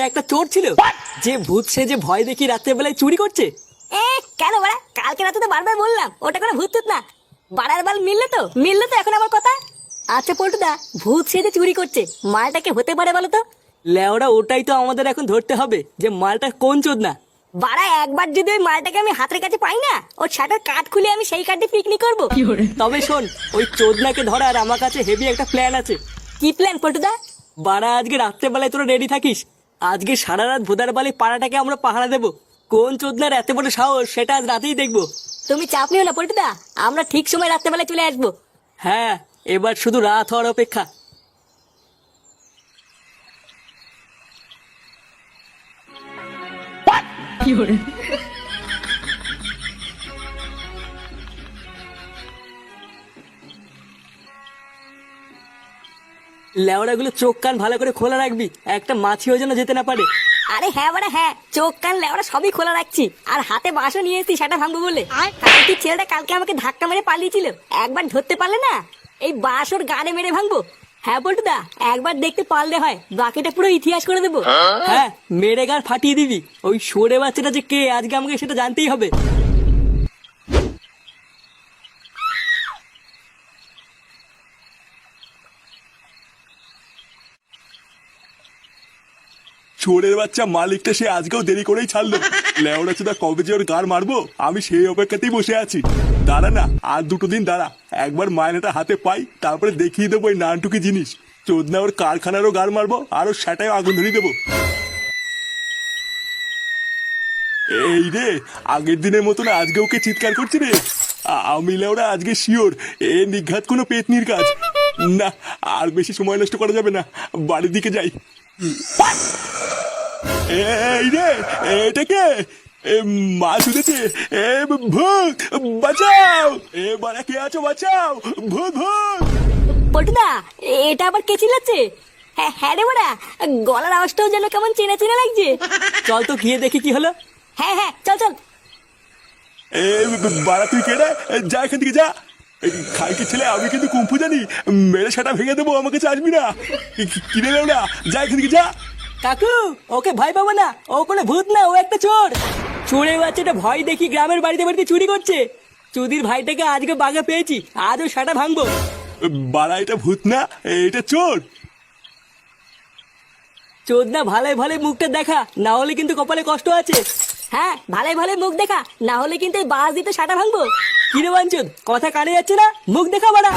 একটা চোর ছিল যে ভূত সে যে ভয় দেখি রাত্রে বেলায় চুরি করছে। কেন বাড়া? কালকে রাতে তো বারবার বললাম ওটা কোনো ভূত টুত না। বাড়ার বাল মিললে তো এখন আমার কথা। আচ্ছা পল্টুদা, ভূত সে যে চুরি করছে মালটাকে হতে পারে বলো তো? লেওরা ওটাই তো আমাদের এখন ধরতে হবে যে মালটা কোন চোদ না। বাড়া একবার যদি ওই মালটাকে আমি হাতের কাছে পাই না, ওর শাটার কাঠ খুলে আমি সেই কাঠে পিকনিক করবো। তবে শোন, ওই চোদনাকে ধরার আমার কাছে হেভি একটা প্ল্যান আছে। কি প্ল্যান পল্টুদা? বাড়া আজকে রাত্রেবেলায় তোরা রেডি থাকিস। আজকে সারা রাত ভোদার বালি পাড়াটাকে আমরা পাহারা দেবো। কোন চোদনার এত বড় সাহস সেটা আজ রাতেই দেখবো। তুমি চাপ নিও না পল্টুদা, আমরা ঠিক সময় রাত্রেবেলায় চলে আসবো। হ্যাঁ, এবার শুধু রাত হওয়ার অপেক্ষা। লেওড়াগুলো চোখ কান ভালো করে খোলা রাখবি, একটা মাছিও যেন যেতে না পারে। আরে হ্যাঁ বাড়া হ্যাঁ, চোখ কান লেওড়া সবই খোলা রাখছি, আর হাতে বাঁশও নিয়ে এসেছি সেটা ভাঙবো বলে। কালকে ছেলেটা কালকে আমাকে ধাক্কা মেরে পালিয়েছিল, একবার ধরতে পারলে না এই বাঁশ ওর গাড়ে মেরে ভাঙবো। হ্যাঁ পল্টুদা, একবার দেখতে পারলে হয়, বাকিটা পুরো ইতিহাস করে দেবো। হ্যাঁ, মেরে গার ফাটিয়ে দিবি। ওই সরে বাচ্চাটা যে কে আজকে আমাকে সেটা জানতেই হবে। চোরের বাচ্চা মালিকটা সে আজকেও দেরি করেই ছাড়লো। লেওড়া চোদা কবে যে ওর গার মারবো আমি সেই অপেক্ষাতেই বসে আছি। দাঁড়া না, আর দুটো দিন দাঁড়া, একবার মায়নাটা হাতে পাই, তারপরে দেখিয়ে দেবো ওই নানটুকি জিনিস। চোদনা ওর কারখানারও গার মারবো আর ওর সেটাই আগুন ধরিয়ে দেবো। এই রে, আগের দিনের মতন আজকে ওকে চিৎকার করছি রে। আমি লেওড়া আজকে শিওর এ নিঘাত কোনো পেতনির কাজ না। আর বেশি সময় নষ্ট করা যাবে না, বাড়ির দিকে যাই। এই রে, এটা কে? মা শুনেছে? ভূত বাঁচাও! এবার কে আছো, বাঁচাও! ভূত ভূত! পল্টুদা, এটা আবার কে চিল্লাচ্ছে? হ্যাঁ হ্যাঁ রে বাড়া, গলার আওয়াজটাও যেন কেমন চেনা চেনা লাগছে। চল তো গিয়ে দেখি কি হলো। হ্যাঁ হ্যাঁ চল চল। বাড়া তুই কে রে? যা এখান থেকে যা। খাইকে ছেলে, আমি কিন্তু কুম্ফু জানি, মেরে সেটা ভেঙে দেবো, আমাকে চাচবি না। কিনে নেও না, যা এখান থেকে যা। কাকু, ওকে ভয় পাবো না, ও কোনো ভূত না, ও একটা চোর। চোরের বাচ্চাটা ভয় দেখি গ্রামের বাড়িতে বাড়িতে চুরি করছে। চুদির ভাইটাকে আজকে বাঘা পেয়েছি, আজও সেটা ভাঙবো। বাড়া এটা ভূত না, এটা চোর। চোদ না, ভালোই ভালোই মুখটা দেখা, না হলে কিন্তু কপালে কষ্ট আছে। হ্যাঁ ভালোই ভালোই মুখ দেখা, না হলে কিন্তু এই বাস দিতে সাটা ভাঙবো। কিরে বাঞ্চোদ, কথা কানে যাচ্ছে না? মুখ দেখা বাড়া।